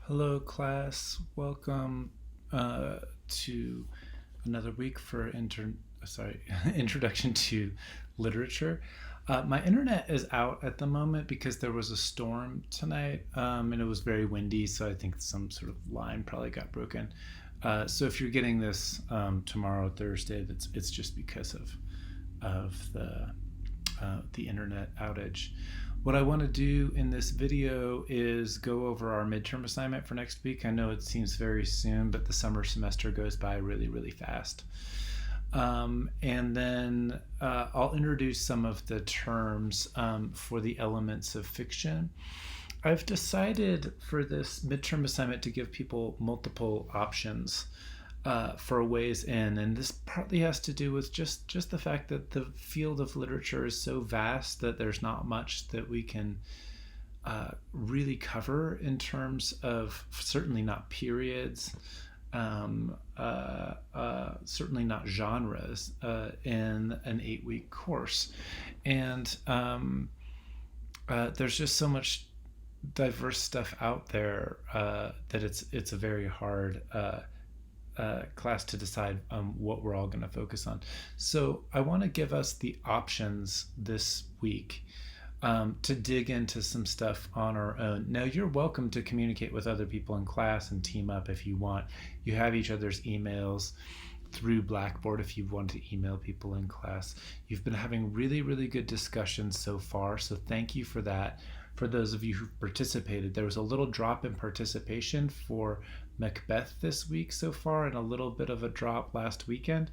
Hello, class. Welcome to another week for introduction to literature. My internet is out at the moment because there was a storm tonight, and it was very windy. So I think some sort of line probably got broken. So if you're getting this tomorrow, Thursday, it's just because of the internet outage. What I want to do in this video is go over our midterm assignment for next week. I know it seems very soon, but the summer semester goes by really, really fast. And then I'll introduce some of the terms for the elements of fiction. I've decided for this midterm assignment to give people multiple options for ways in, and this partly has to do with just the fact that the field of literature is so vast that there's not much that we can really cover in terms of certainly not periods, certainly not genres in an 8-week course, and there's just so much diverse stuff out there that it's a very hard class to decide what we're all going to focus on. So I want to give us the options this week to dig into some stuff on our own. Now, you're welcome to communicate with other people in class and team up if you want. You have each other's emails through Blackboard if you want to email people in class. You've been having really, really good discussions so far, so thank you for that. For those of you who participated, there was a little drop in participation for Macbeth this week so far, and a little bit of a drop last weekend.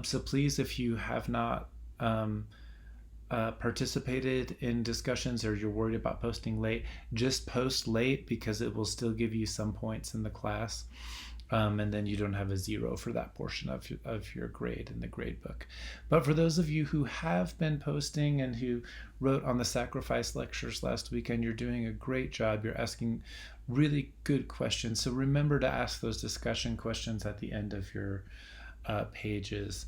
So please, if you have not participated in discussions or you're worried about posting late, just post late because it will still give you some points in the class. And then you don't have a 0 for that portion of your grade in the grade book. But for those of you who have been posting and who wrote on the sacrifice lectures last weekend, you're doing a great job. You're asking really good questions. So remember to ask those discussion questions at the end of your pages.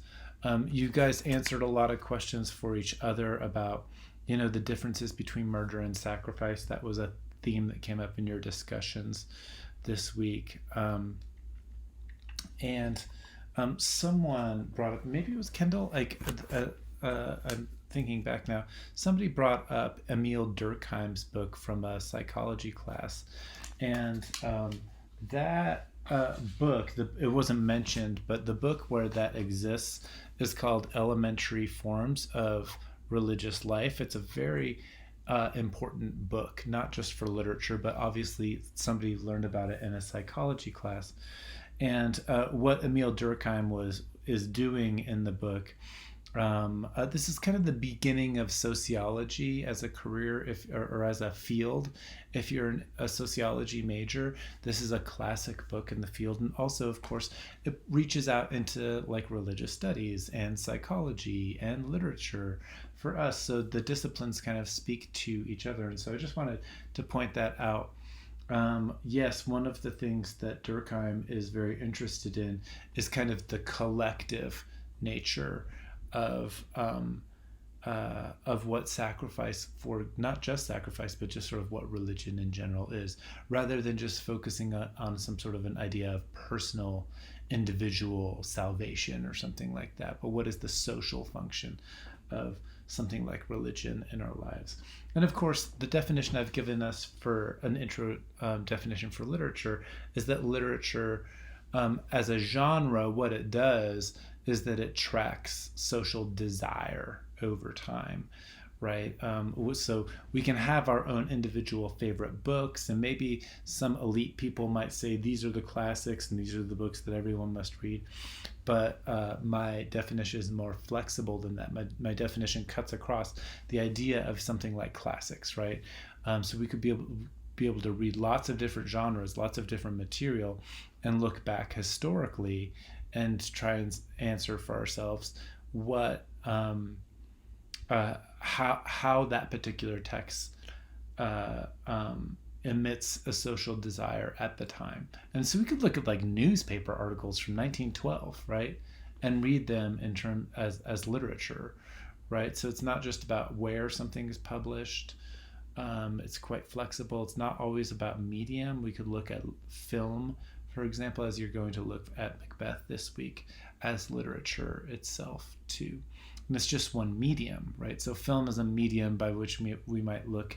You guys answered a lot of questions for each other about, the differences between murder and sacrifice. That was a theme that came up in your discussions this week. And someone brought up, maybe it was Kendall, I'm thinking back now, somebody brought up Emil Durkheim's book from a psychology class. And that book, it wasn't mentioned, but the book where that exists is called Elementary Forms of Religious Life. It's a very important book, not just for literature, but obviously somebody learned about it in a psychology class. And what Emil Durkheim is doing in the book, this is kind of the beginning of sociology as a career, or as a field. If you're a sociology major, this is a classic book in the field. And also, of course, it reaches out into like religious studies and psychology and literature for us. So the disciplines kind of speak to each other. And so I just wanted to point that out. Yes, one of the things that Durkheim is very interested in is kind of the collective nature of what sacrifice, for not just sacrifice, but just sort of what religion in general is, rather than just focusing on some sort of an idea of personal, individual salvation or something like that. But what is the social function of something like religion in our lives? And of course, the definition I've given us for an intro definition for literature is that literature, as a genre, what it does is that it tracks social desire over time, right? So we can have our own individual favorite books, and maybe some elite people might say these are the classics and these are the books that everyone must read. But my definition is more flexible than that. My definition cuts across the idea of something like classics, right? So we could be able to read lots of different genres, lots of different material, and look back historically and try and answer for ourselves what how that particular text emits a social desire at the time. And so we could look at like newspaper articles from 1912, right, and read them in term as literature, right? So it's not just about where something is published, It's quite flexible. It's not always about medium. We could look at film, for example, as you're going to look at Macbeth this week, as literature itself too. And it's just one medium, right? So film is a medium by which we might look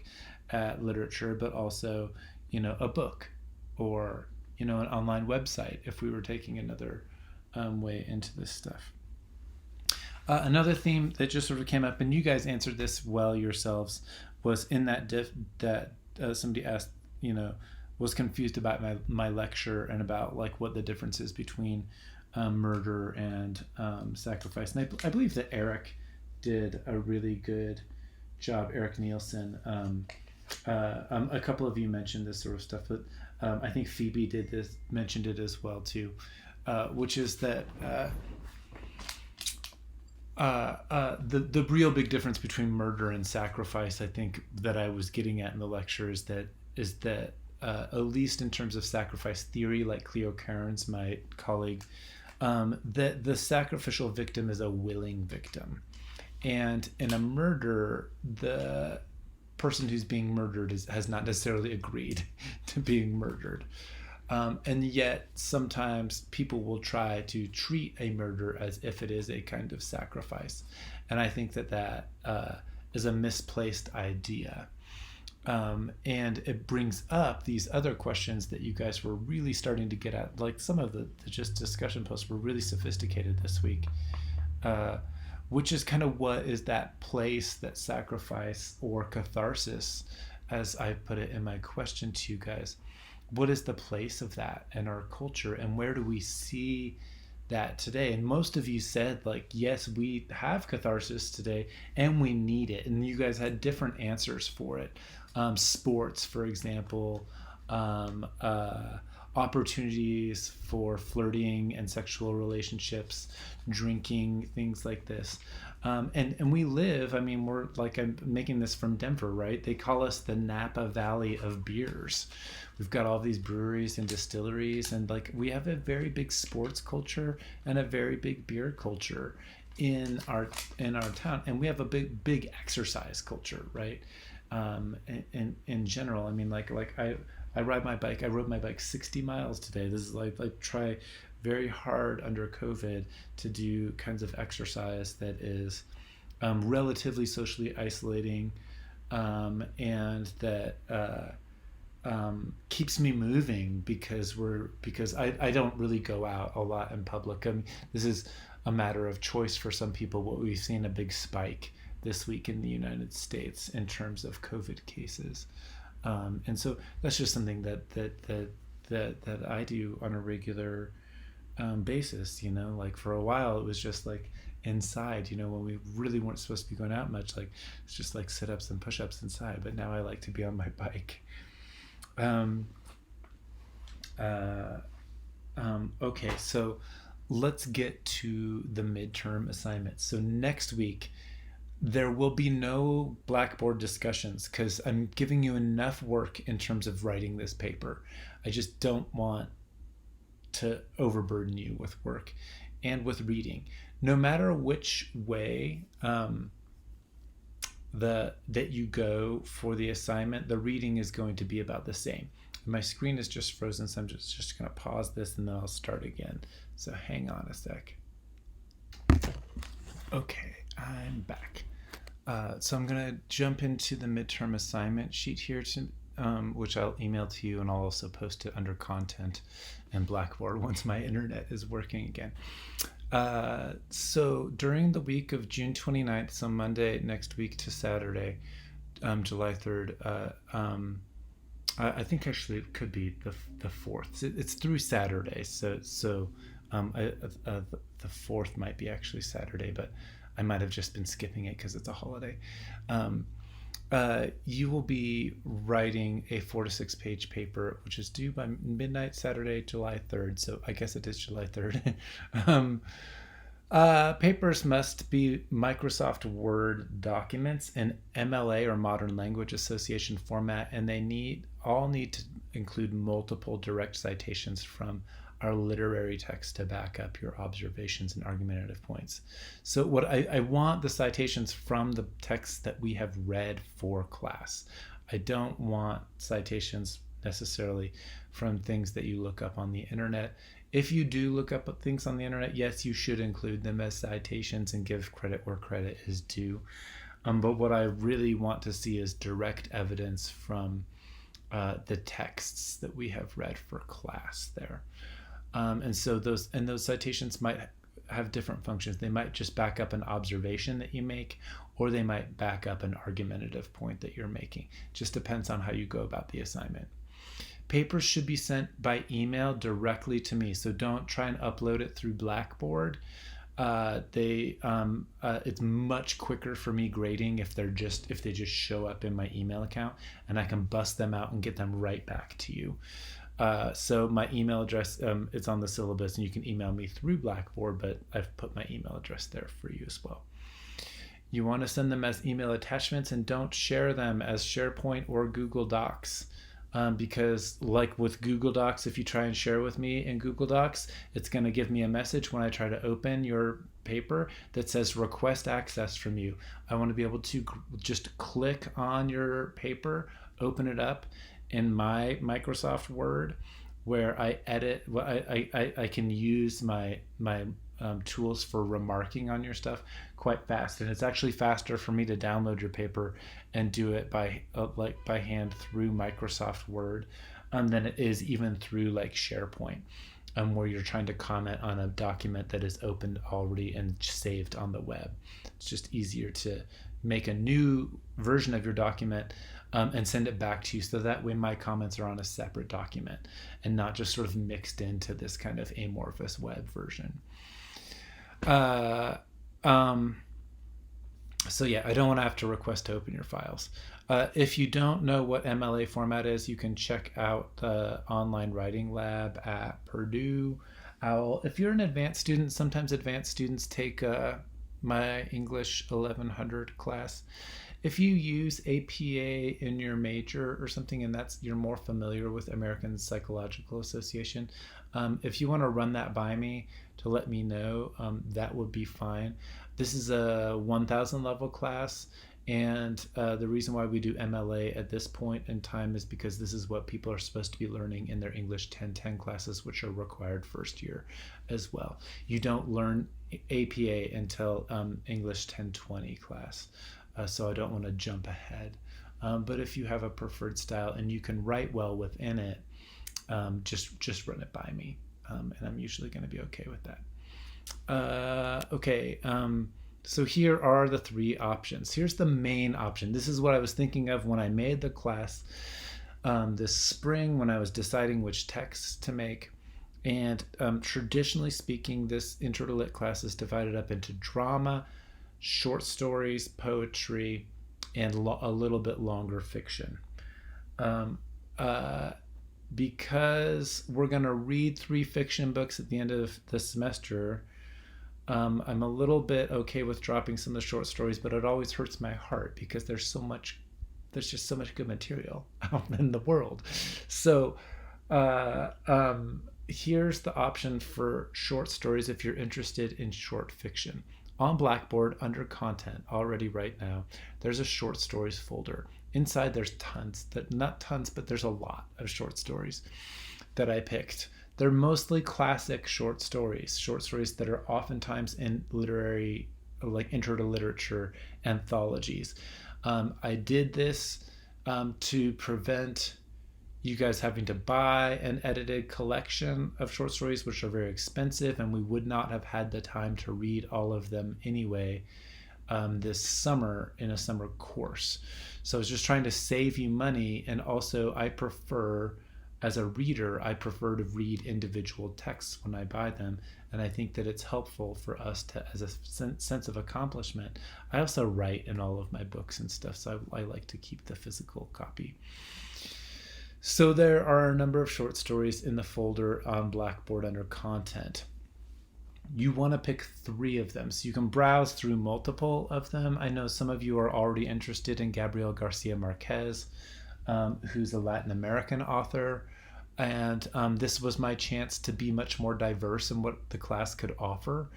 at literature, but also, a book, or, an online website if we were taking another way into this stuff. Another theme that just sort of came up, and you guys answered this well yourselves, was in that somebody asked, was confused about my lecture and about like what the difference is between murder and sacrifice. And I believe that Eric did a really good job, Eric Nielsen. A couple of you mentioned this sort of stuff, but I think Phoebe mentioned it as well too, which is that the real big difference between murder and sacrifice, I think, that I was getting at in the lecture is that at least in terms of sacrifice theory, like Cleo Cairns, my colleague, that the sacrificial victim is a willing victim, and in a murder, the person who's being murdered has not necessarily agreed to being murdered. And yet sometimes people will try to treat a murder as if it is a kind of sacrifice. And I think that is a misplaced idea. And it brings up these other questions that you guys were really starting to get at. Like some of the just discussion posts were really sophisticated this week, which is kind of what is that place that sacrifice or catharsis, as I put it in my question to you guys. What is the place of that in our culture, and where do we see that today? And most of you said, like, yes, we have catharsis today and we need it, and you guys had different answers for it. Sports, for example, opportunities for flirting and sexual relationships, drinking, things like this. And we live, we're like, I'm making this from Denver, right? They call us the Napa Valley of beers. We've got all these breweries and distilleries, and like we have a very big sports culture and a very big beer culture in our town, and we have a big exercise culture, right? In general, I ride my bike. I rode my bike 60 miles today. This is like try very hard under COVID to do kinds of exercise that is relatively socially isolating, and that keeps me moving because I don't really go out a lot in public. This is a matter of choice for some people. What we've seen a big spike this week in the United States in terms of COVID cases. And so that's just something that I do on a regular basis. Like for a while it was just like inside, when we really weren't supposed to be going out much, like it's just like sit-ups and push-ups inside. But now I like to be on my bike. Okay, so let's get to the midterm assignment. So next week there will be no Blackboard discussions because I'm giving you enough work in terms of writing this paper. I just don't want to overburden you with work and with reading. No matter which way that you go for the assignment, the reading is going to be about the same. My screen is just frozen, so I'm just going to pause this and then I'll start again. So hang on a sec. Okay, I'm back. So I'm going to jump into the midterm assignment sheet here, which I'll email to you, and I'll also post it under content and Blackboard once my internet is working again. So during the week of June 29th, so Monday next week to Saturday, July 3rd, I think actually it could be the 4th. It's through Saturday, so the 4th might be actually Saturday, but I might have just been skipping it because it's a holiday. You will be writing a 4 to 6 page paper, which is due by midnight Saturday, July 3rd. So I guess it is July 3rd. Papers must be Microsoft Word documents in MLA or Modern Language Association format, and they all need to include multiple direct citations from our literary text to back up your observations and argumentative points. So what I want the citations from the texts that we have read for class. I don't want citations necessarily from things that you look up on the internet. If you do look up things on the internet, yes, you should include them as citations and give credit where credit is due. But what I really want to see is direct evidence from the texts that we have read for class there. And so those citations might have different functions. They might just back up an observation that you make, or they might back up an argumentative point that you're making. Just depends on how you go about the assignment. Papers should be sent by email directly to me, so don't try and upload it through Blackboard. It's much quicker for me grading if they just show up in my email account, and I can bust them out and get them right back to you. So my email address, it's on the syllabus, and you can email me through Blackboard, but I've put my email address there for you as well. You want to send them as email attachments, and don't share them as SharePoint or Google Docs. Because like with Google Docs, if you try and share with me in Google Docs, it's going to give me a message when I try to open your paper that says request access from you. I want to be able to just click on your paper, open it up in my Microsoft Word, where I edit. I can use my tools for remarking on your stuff quite fast, and it's actually faster for me to download your paper and do it by hand through Microsoft Word than it is even through like SharePoint, where you're trying to comment on a document that is opened already and saved on the web. It's just easier to make a new version of your document and send it back to you, so that way my comments are on a separate document and not just sort of mixed into this kind of amorphous web version. So yeah, I don't want to have to request to open your files. If you don't know what MLA format is, you can check out the online writing lab at Purdue OWL. If you're an advanced student, sometimes advanced students take my English 1100 class. If you use APA in your major or something, and you're more familiar with American Psychological Association, if you want to run that by me to let me know, that would be fine. This is a 1000 level class, and the reason why we do MLA at this point in time is because this is what people are supposed to be learning in their English 1010 classes, which are required first year as well. You don't learn APA until English 1020 class, so I don't want to jump ahead. But if you have a preferred style and you can write well within it, just run it by me, and I'm usually going to be okay with that. Okay, so here are the three options. Here's the main option. This is what I was thinking of when I made the class this spring, when I was deciding which texts to make. And traditionally speaking, this Intro to Lit class is divided up into drama, short stories, poetry, and a little bit longer fiction. Because we're going to read 3 fiction books at the end of the semester, I'm a little bit okay with dropping some of the short stories, but it always hurts my heart because there's just so much good material out in the world. So here's the option for short stories if you're interested in short fiction. On Blackboard, under content, already right now, there's a short stories folder. Inside there's not tons, but there's a lot of short stories that I picked. They're mostly classic short stories that are oftentimes in literary, like intro to literature anthologies. I did this to prevent you guys having to buy an edited collection of short stories, which are very expensive, and we would not have had the time to read all of them anyway this summer in a summer course. So I was just trying to save you money, and also as a reader, I prefer to read individual texts when I buy them, and I think that it's helpful for us to, as a sense of accomplishment. I also write in all of my books and stuff, so I like to keep the physical copy. So there are a number of short stories in the folder on Blackboard under content. You want to pick 3 of them, so you can browse through multiple of them. I know some of you are already interested in Gabriel Garcia Marquez, who's a Latin American author, and this was my chance to be much more diverse in what the class could offer.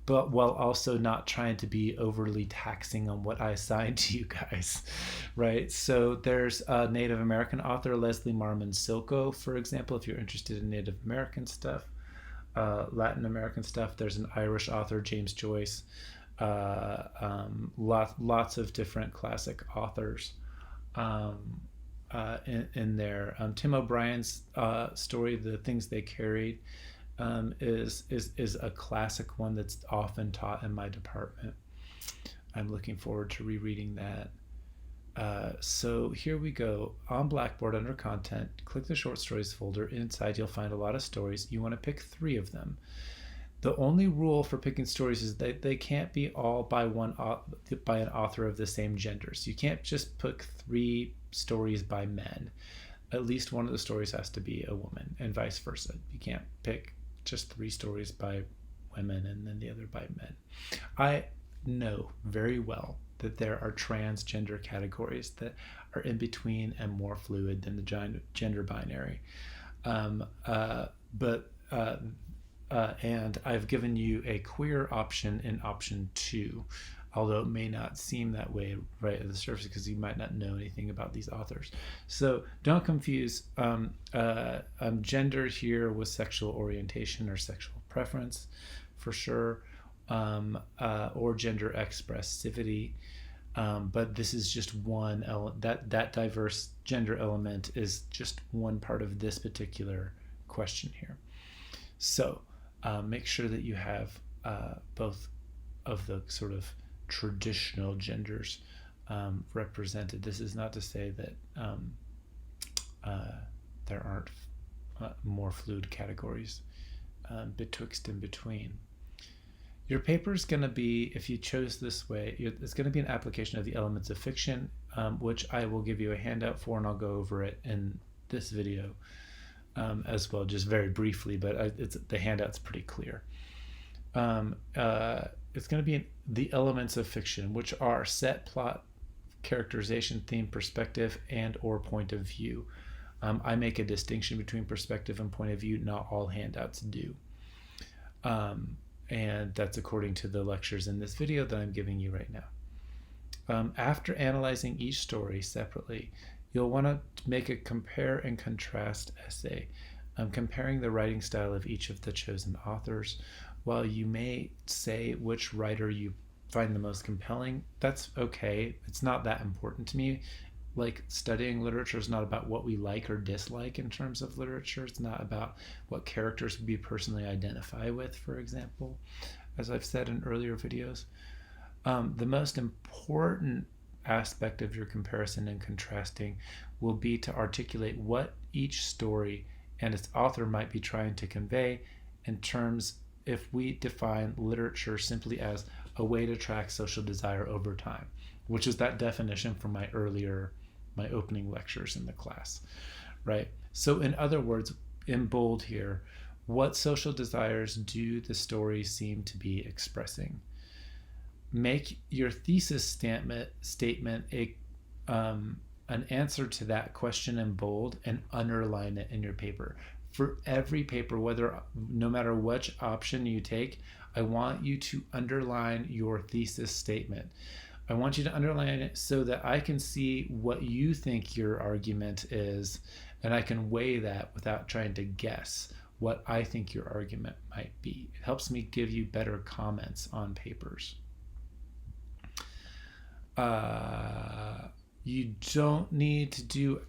but while also not trying to be overly taxing on what I assign to you guys, right? So there's a Native American author, Leslie Marmon Silko, for example, if you're interested in Native American stuff. Latin American stuff. There's an Irish author, James Joyce. Lots of different classic authors in there. Tim O'Brien's story, "The Things They Carried," is a classic one that's often taught in my department. I'm looking forward to rereading that. So here we go. On Blackboard under content, click the short stories folder. Inside you'll find a lot of stories. You want to pick 3 of them. The only rule for picking stories is that they can't be all by an author of the same gender. So you can't just pick 3 stories by men. At least one of the stories has to be a woman, and vice versa. You can't pick just 3 stories by women and then the other by men. I know very well that there are transgender categories that are in between and more fluid than the gender binary. And I've given you a queer option in option 2, although it may not seem that way right at the surface because you might not know anything about these authors. So don't confuse gender here with sexual orientation or sexual preference, for sure, or gender expressivity. But this is just one element. That diverse gender element is just one part of this particular question here. So make sure that you have both of the sort of traditional genders represented. This is not to say that there aren't more fluid categories betwixt and between. Your paper is going to be, if you chose this way, it's going to be an application of the elements of fiction, which I will give you a handout for, and I'll go over it in this video as well, just very briefly, but the handout's pretty clear. It's going to be the elements of fiction, which are set, plot, characterization, theme, perspective, and or point of view. I make a distinction between perspective and point of view. Not all handouts do. And that's according to the lectures in this video that I'm giving you right now. After analyzing each story separately, you'll want to make a compare and contrast essay, comparing the writing style of each of the chosen authors. While you may say which writer you find the most compelling, that's okay. It's not that important to me. Like, studying literature is not about what we like or dislike in terms of literature. It's not about what characters we personally identify with, for example, as I've said in earlier videos. The most important aspect of your comparison and contrasting will be to articulate what each story and its author might be trying to convey in terms, if we define literature simply as a way to track social desire over time, which is that definition from my opening lectures in the class, right? So in other words, in bold here, what social desires do the stories seem to be expressing? Make your thesis statement an answer to that question in bold and underline it in your paper. For every paper, no matter which option you take, I want you to underline your thesis statement. I want you to underline it so that I can see what you think your argument is, and I can weigh that without trying to guess what I think your argument might be. It helps me give you better comments on papers. You don't need to do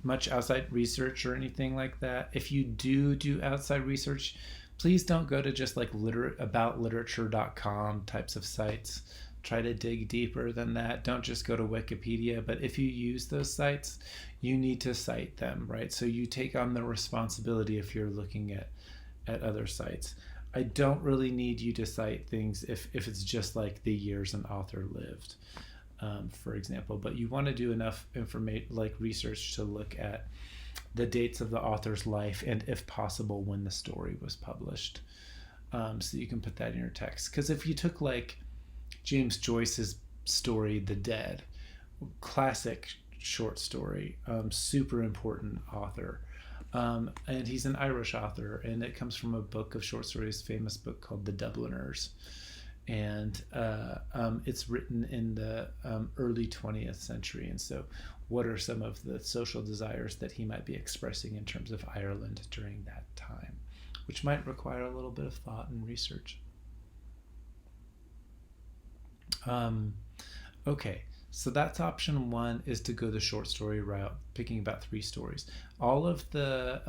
much outside research or anything like that. If you do outside research, please don't go to just like aboutliterature.com types of sites. Try to dig deeper than that. Don't just go to Wikipedia, but if you use those sites, you need to cite them, right? So you take on the responsibility if you're looking at other sites. I don't really need you to cite things if it's just like the years an author lived, for example, but you want to do enough research to look at the dates of the author's life and, if possible, when the story was published, so you can put that in your text. Because if you took like James Joyce's story, The Dead, classic short story, super important author, and he's an Irish author, and it comes from a book of short stories, famous book called The Dubliners. and it's written in the early 20th century. And so, what are some of the social desires that he might be expressing in terms of Ireland during that time, which might require a little bit of thought and research. Um, okay, so that's option one, is to go the short story route, picking about three stories. All of the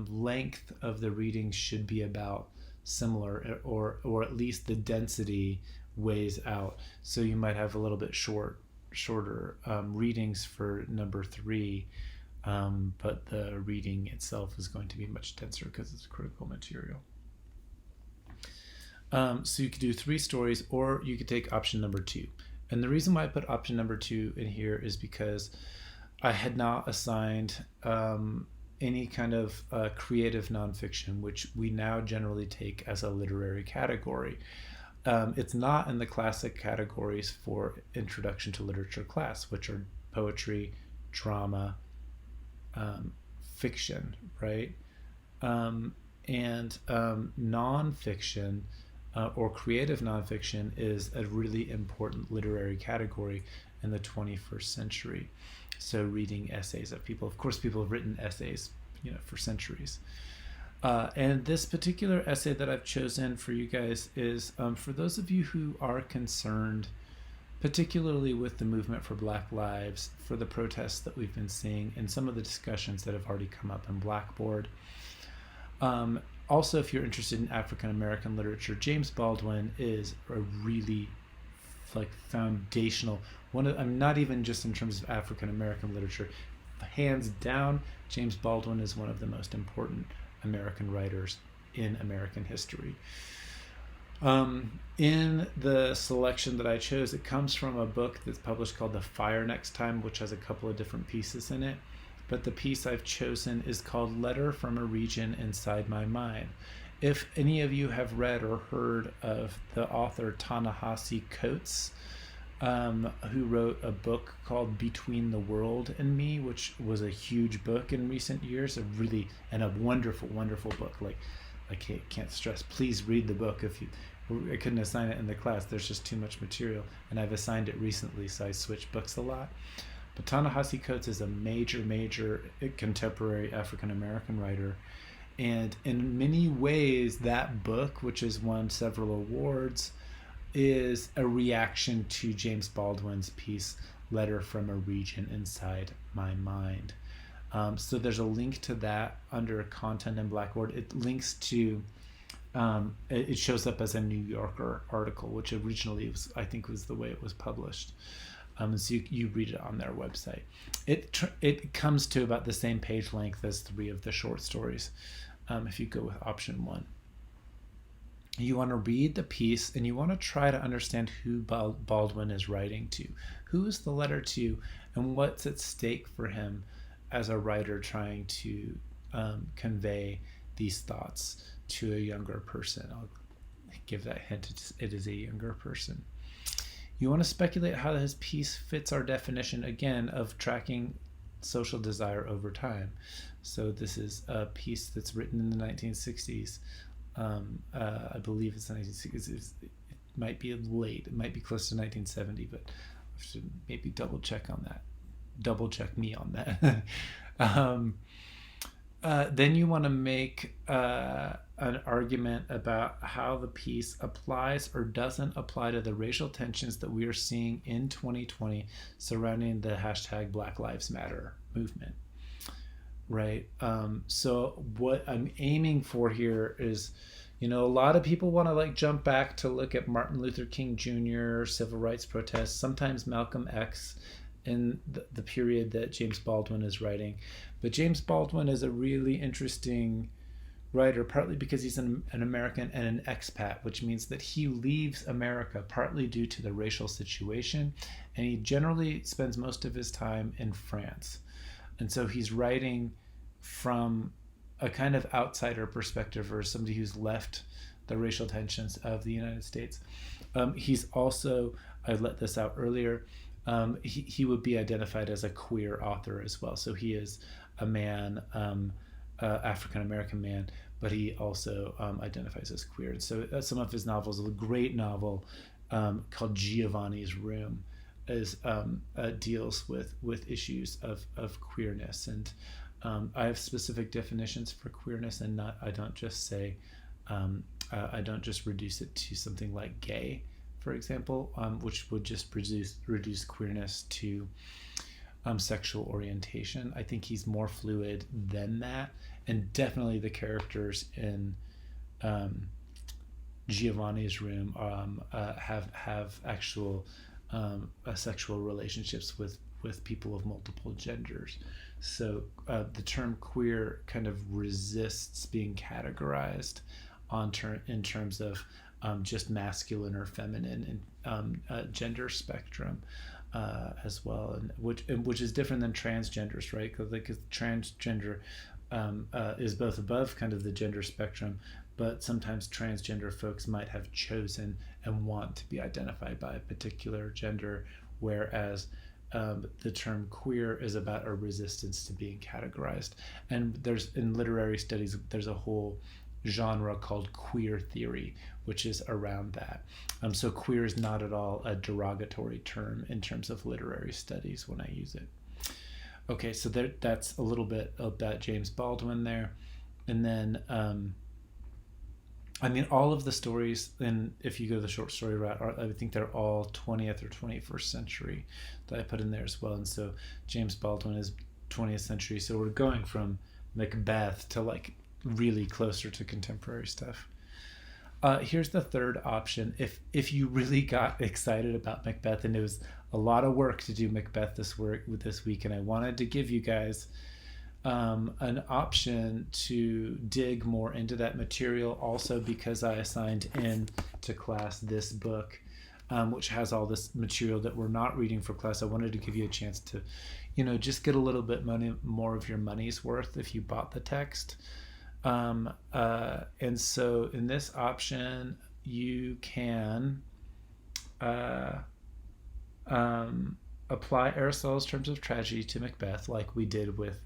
length of the readings should be about similar, or at least the density weighs out. So you might have a little bit shorter readings for number three, but the reading itself is going to be much denser because it's critical material. So you could do three stories, or you could take option number two. And the reason why I put option number two in here is because I had not assigned any kind of creative nonfiction, which we now generally take as a literary category. It's not in the classic categories for Introduction to Literature class, which are poetry, drama, fiction, right? And nonfiction, or creative nonfiction, is a really important literary category in the 21st century. So reading essays of people, of course, people have written essays, for centuries. And this particular essay that I've chosen for you guys is for those of you who are concerned, particularly with the movement for Black Lives, for the protests that we've been seeing, and some of the discussions that have already come up in Blackboard. Also, if you're interested in African American literature, James Baldwin is a really foundational one. I'm not even just in terms of African American literature. Hands down, James Baldwin is one of the most important American writers in American history. In the selection that I chose, it comes from a book that's published called The Fire Next Time, which has a couple of different pieces in it. But the piece I've chosen is called Letter from a Region Inside My Mind. If any of you have read or heard of the author Ta-Nehisi Coates, who wrote a book called Between the World and Me, which was a huge book in recent years, and a wonderful, wonderful book. I can't stress, please read the book. I couldn't assign it in the class, there's just too much material, and I've assigned it recently, so I switch books a lot. But Ta-Nehisi Coates is a major contemporary African American writer, and in many ways that book, which has won several awards, is a reaction to James Baldwin's piece Letter from a Region Inside My Mind. So there's a link to that under content in Blackboard. It links to it shows up as a New Yorker article, which originally I think was the way it was published. So you read it on their website. It comes to about the same page length as three of the short stories, if you go with option one. You want to read the piece and you want to try to understand who Baldwin is writing to. Who is the letter to, and what's at stake for him as a writer trying to convey these thoughts to a younger person. I'll give that hint, it is a younger person. You want to speculate how his piece fits our definition, again, of tracking social desire over time. So this is a piece that's written in the 1960s. I believe it's the 1960s. It might be late. It might be close to 1970, but I should maybe double check on that. Double check me on that. Then you want to make an argument about how the piece applies or doesn't apply to the racial tensions that we are seeing in 2020 surrounding the hashtag Black Lives Matter movement. Right. So what I'm aiming for here is, a lot of people want to jump back to look at Martin Luther King Jr., civil rights protests, sometimes Malcolm X, in the period that James Baldwin is writing. But James Baldwin is a really interesting writer, partly because he's an American and an expat, which means that he leaves America partly due to the racial situation, and he generally spends most of his time in France. And so he's writing from a kind of outsider perspective, or somebody who's left the racial tensions of the United States. He's also, I let this out earlier, he would be identified as a queer author as well. So he is a man, African-American man, but he also identifies as queer. And so some of his novels, a great novel called Giovanni's Room, is deals with issues of queerness, and I have specific definitions for queerness, and not I don't just reduce it to something like gay, for example, which would just reduce queerness to sexual orientation. I think he's more fluid than that, and definitely the characters in Giovanni's Room have actual sexual relationships with people of multiple genders. So the term queer kind of resists being categorized in terms of just masculine or feminine and gender spectrum as well, and which is different than transgenders, right? Because transgender is both above kind of the gender spectrum, but sometimes transgender folks might have chosen and want to be identified by a particular gender, whereas the term queer is about a resistance to being categorized. And in literary studies, there's a whole genre called queer theory, which is around that. So queer is not at all a derogatory term in terms of literary studies when I use it. Okay, so that's a little bit about James Baldwin there. And then all of the stories, and if you go the short story route, I think they're all 20th or 21st century that I put in there as well. And so James Baldwin is 20th century. So we're going from Macbeth to like really closer to contemporary stuff. Here's the third option. If you really got excited about Macbeth, and it was a lot of work to do Macbeth this week, and I wanted to give you guys an option to dig more into that material, also because I assigned in to class this book, which has all this material that we're not reading for class. I wanted to give you a chance to, just get a little bit more of your money's worth if you bought the text. And so in this option, you can apply Aristotle's terms of tragedy to Macbeth, like we did with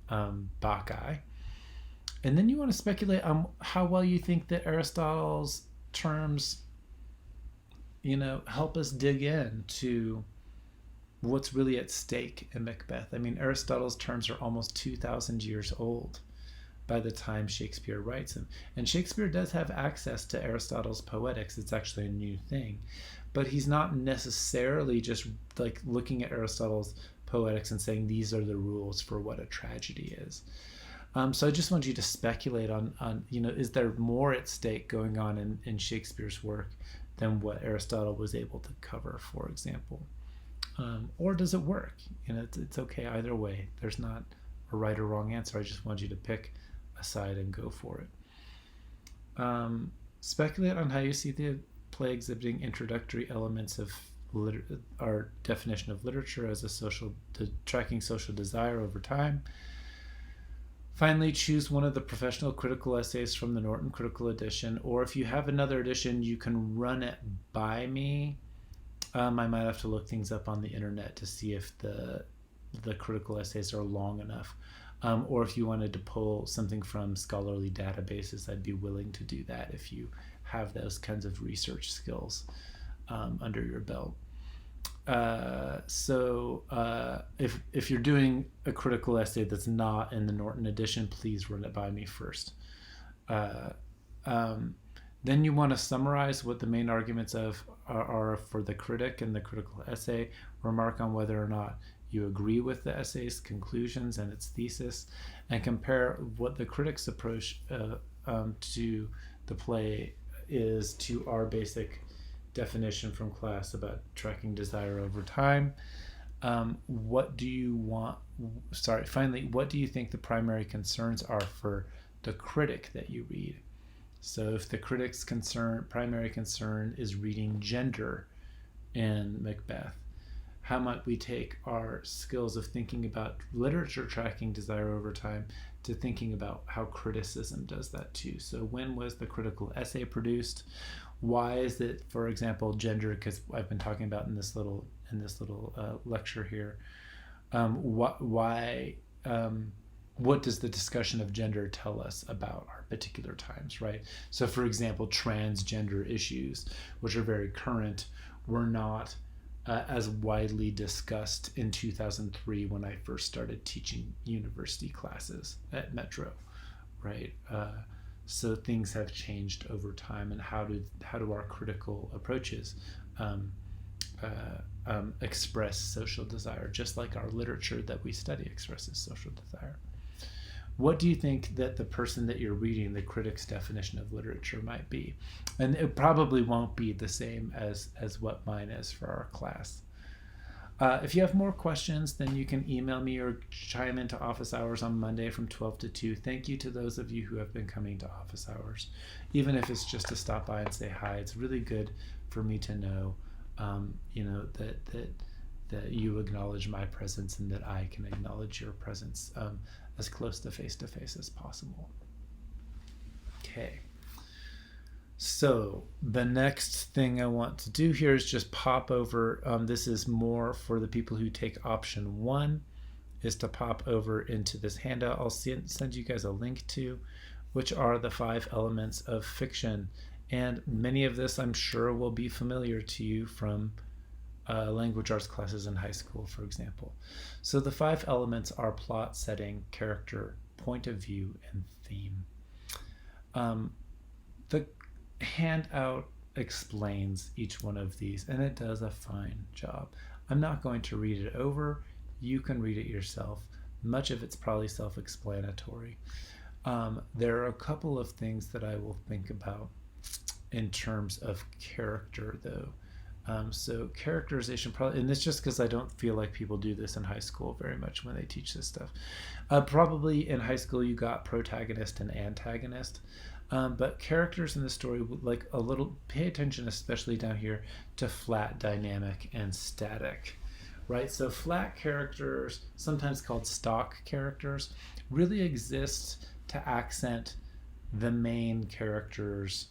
Bacchae. And then you want to speculate on how well you think that Aristotle's terms, help us dig into what's really at stake in Macbeth. Aristotle's terms are almost 2,000 years old by the time Shakespeare writes them. And Shakespeare does have access to Aristotle's poetics. It's actually a new thing. But he's not necessarily just like looking at Aristotle's poetics and saying these are the rules for what a tragedy is. So I just want you to speculate on is there more at stake going on in Shakespeare's work than what Aristotle was able to cover, for example? Or does it work? It's okay either way. There's not a right or wrong answer. I just want you to pick a side and go for it. Speculate on how you see the play exhibiting introductory elements of our definition of literature as tracking social desire over time. Finally, choose one of the professional critical essays from the Norton Critical Edition, or if you have another edition, you can run it by me. I might have to look things up on the internet to see if the critical essays are long enough. Or if you wanted to pull something from scholarly databases, I'd be willing to do that if you have those kinds of research skills under your belt. So if you're doing a critical essay that's not in the Norton edition, please run it by me first. Then you want to summarize what the main arguments are for the critic in the critical essay, remark on whether or not you agree with the essay's conclusions and its thesis, and compare what the critic's approach to the play is to our basic definition from class about tracking desire over time. Finally, what do you think the primary concerns are for the critic that you read? So if the critic's primary concern is reading gender in Macbeth, how might we take our skills of thinking about literature tracking desire over time to thinking about how criticism does that too? So when was the critical essay produced? Why is it, for example, gender? Because I've been talking about in this little lecture here. Why what does the discussion of gender tell us about our particular times, right? So, for example, transgender issues, which are very current, were not as widely discussed in 2003 when I first started teaching university classes at Metro, right? So things have changed over time, and how do our critical approaches um, express social desire, just like our literature that we study expresses social desire. What do you think that the person that you're reading, the critic's definition of literature, might be? And it probably won't be the same as what mine is for our class. If you have more questions, then you can email me or chime into office hours on Monday from 12 to 2. Thank you to those of you who have been coming to office hours. Even if it's just to stop by and say hi, it's really good for me to know, that you acknowledge my presence and that I can acknowledge your presence as close to face as possible. Okay. So the next thing I want to do here is just pop over. This is more for the people who take option 1, is to pop over into this handout I'll send you guys a link to, which are the 5 elements of fiction. And many of this I'm sure will be familiar to you from language arts classes in high school, for example. So the 5 elements are plot, setting, character, point of view, and theme. The handout explains each one of these, and it does a fine job. I'm not going to read it over. You can read it yourself. Much of it's probably self-explanatory. There are a couple of things that I will think about in terms of character, though. So characterization, probably, and it's just because I don't feel like people do this in high school very much when they teach this stuff. Probably in high school you got protagonist and antagonist, but characters in the story, like a little, pay attention especially down here to flat, dynamic, and static, right? So flat characters, sometimes called stock characters, really exist to accent the main character's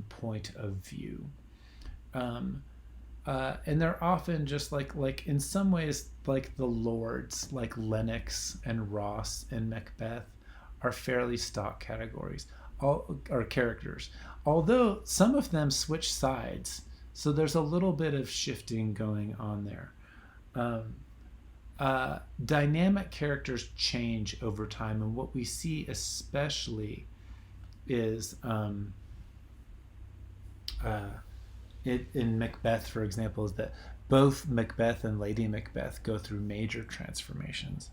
point of view. And they're often just like in some ways like the lords, like Lennox and Ross and Macbeth, are fairly stock categories, all are characters. Although some of them switch sides, so there's a little bit of shifting going on there. Dynamic characters change over time, and what we see especially is in Macbeth, for example, is that both Macbeth and Lady Macbeth go through major transformations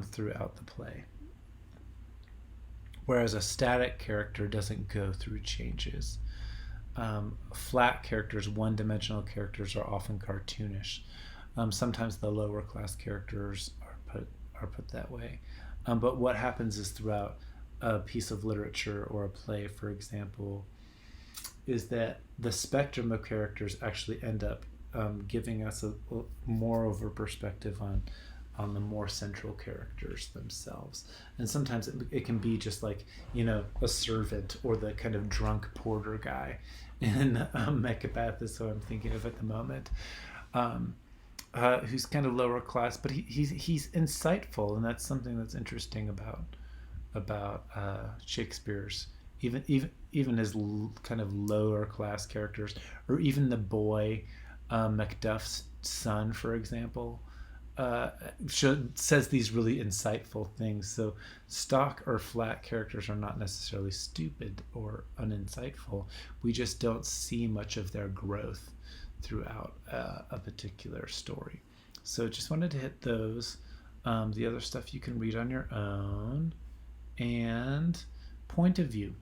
throughout the play, whereas a static character doesn't go through changes. Flat characters, one-dimensional characters, are often cartoonish. Sometimes the lower class characters are put that way. But what happens is throughout a piece of literature or a play, for example, is that the spectrum of characters actually end up giving us a more over perspective on the more central characters themselves. And sometimes it can be just like, a servant or the kind of drunk porter guy in Macbeth is who I'm thinking of at the moment, who's kind of lower class, but he's insightful, and that's something that's interesting about Shakespeare's even his kind of lower class characters, or even the boy, Macduff's son, for example, says these really insightful things. So stock or flat characters are not necessarily stupid or uninsightful. We just don't see much of their growth throughout a particular story. So just wanted to hit those. The other stuff you can read on your own. And point of view.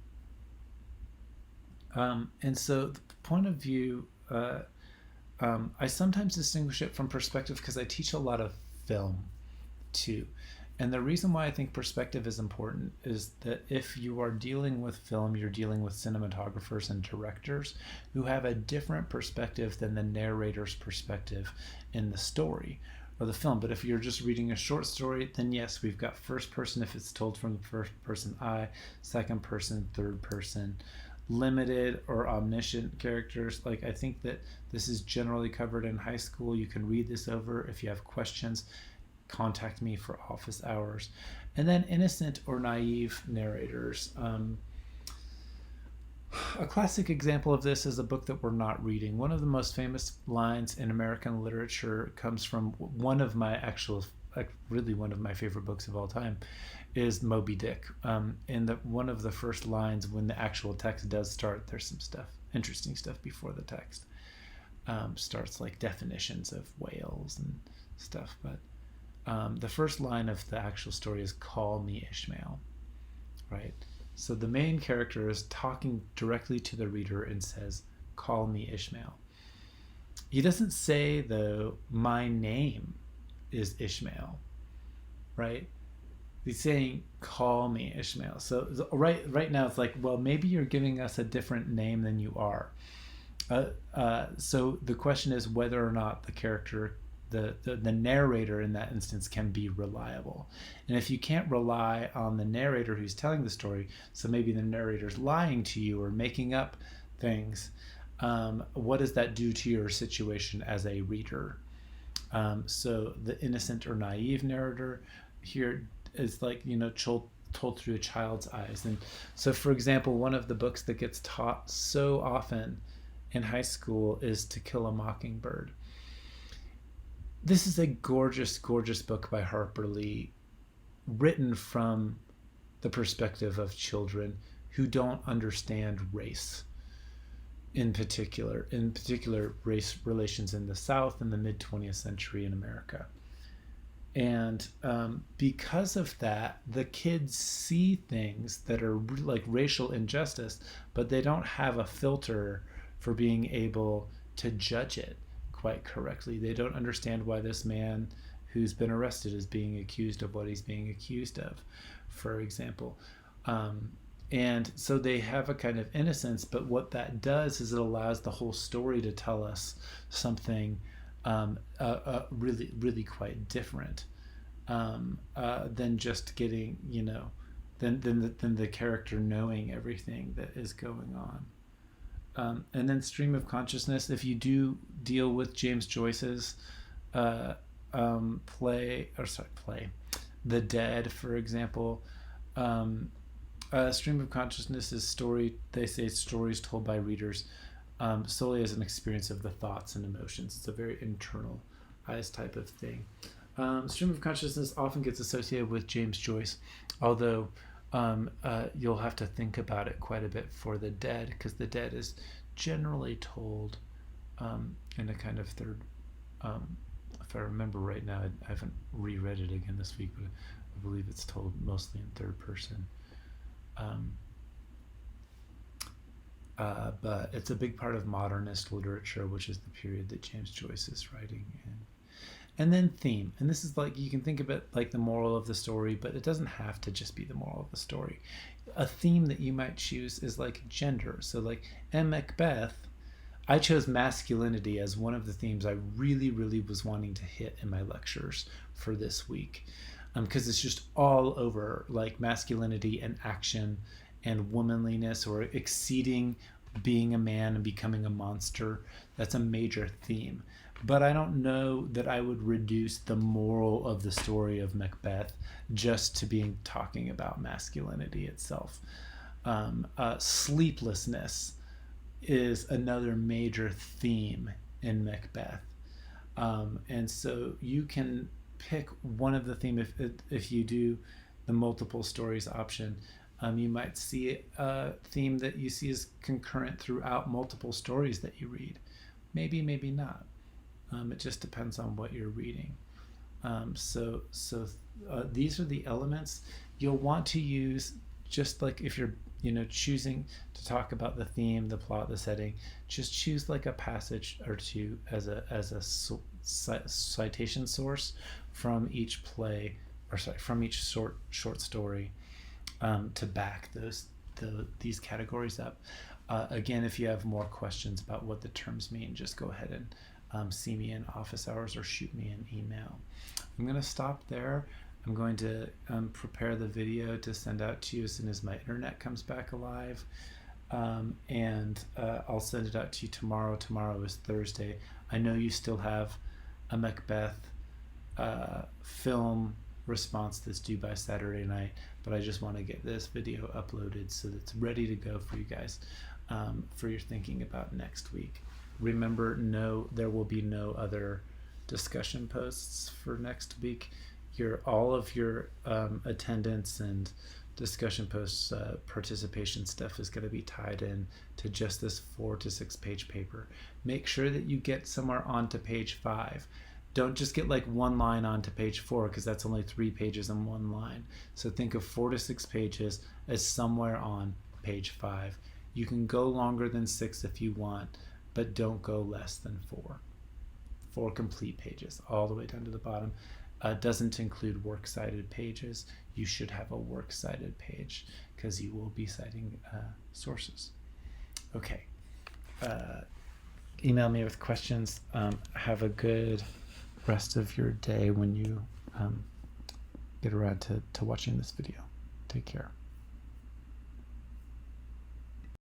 And so the point of view, I sometimes distinguish it from perspective because I teach a lot of film too. And the reason why I think perspective is important is that if you are dealing with film, you're dealing with cinematographers and directors who have a different perspective than the narrator's perspective in the story or the film. But if you're just reading a short story, then yes, we've got first person if it's told from the first person I, second person, third person. Limited or omniscient characters, like I think that this is generally covered in high school. You can read this over. If you have questions, contact me for office hours. And then innocent or naive narrators. A classic example of this is a book that we're not reading. One of the most famous lines in American literature comes from one of my actual, like really one of my favorite books of all time, is Moby Dick. And one of the first lines when the actual text does start, there's some stuff, interesting stuff before the text starts, like definitions of whales and stuff. But the first line of the actual story is "Call me Ishmael," right? So the main character is talking directly to the reader and says, "Call me Ishmael." He doesn't say, though, "My name is Ishmael," right? He's saying, "Call me Ishmael." So right now it's like, well, maybe you're giving us a different name than you are. So the question is whether or not the character, the narrator in that instance, can be reliable. And if you can't rely on the narrator who's telling the story, so maybe the narrator's lying to you or making up things, what does that do to your situation as a reader? So the innocent or naive narrator here is like, told through a child's eyes. And so, for example, one of the books that gets taught so often in high school is To Kill a Mockingbird. This is a gorgeous, gorgeous book by Harper Lee, written from the perspective of children who don't understand race in particular race relations in the South in the mid 20th century in America. And because of that, the kids see things that are like racial injustice, but they don't have a filter for being able to judge it quite correctly. They don't understand why this man who's been arrested is being accused of what he's being accused of, for example. And so they have a kind of innocence, but what that does is it allows the whole story to tell us something really, really quite different than just getting, than the character knowing everything that is going on. And then stream of consciousness, if you do deal with James Joyce's play, The Dead, for example, stream of consciousness is they say stories told by readers solely as an experience of the thoughts and emotions. It's a very internalized type of thing. Stream of consciousness often gets associated with James Joyce, although you'll have to think about it quite a bit for The Dead, because The Dead is generally told in a kind of third, if I remember right now, I haven't reread it again this week, but I believe it's told mostly in third person. But it's a big part of modernist literature, which is the period that James Joyce is writing in. And then theme, and this is like, you can think of it like the moral of the story, but it doesn't have to just be the moral of the story. A theme that you might choose is like gender. So like in Macbeth, I chose masculinity as one of the themes I really, really was wanting to hit in my lectures for this week, because it's just all over, like masculinity and action and womanliness, or exceeding being a man and becoming a monster. That's a major theme. But I don't know that I would reduce the moral of the story of Macbeth just to being talking about masculinity itself. Sleeplessness is another major theme in Macbeth. And so you can pick one of the themes if you do the multiple stories option. You might see a theme that you see is concurrent throughout multiple stories that you read. Maybe, maybe not. It just depends on what you're reading. So these are the elements you'll want to use, just like if you're choosing to talk about the theme, the plot, the setting. Just choose like a passage or two as a citation source from each play, from each short story, to back these categories up. Again, if you have more questions about what the terms mean, just go ahead and see me in office hours or shoot me an email. I'm going to stop there. I'm going to prepare the video to send out to you as soon as my internet comes back alive. And I'll send it out to you tomorrow. Tomorrow is Thursday. I know you still have a Macbeth film response that's due by Saturday night, but I just want to get this video uploaded so that it's ready to go for you guys, for your thinking about next week. Remember, there will be no other discussion posts for next week. All of your attendance and discussion posts, participation stuff is going to be tied in to just this 4 to 6 page paper. Make sure that you get somewhere onto page 5. Don't just get like one line onto page 4, because that's only 3 pages and one line. So think of 4 to 6 pages as somewhere on page 5. You can go longer than 6 if you want, but don't go less than 4. 4 complete pages all the way down to the bottom. Doesn't include works cited pages. You should have a works cited page because you will be citing sources. Okay. Email me with questions. Have a good rest of your day when you get around to watching this video. Take care.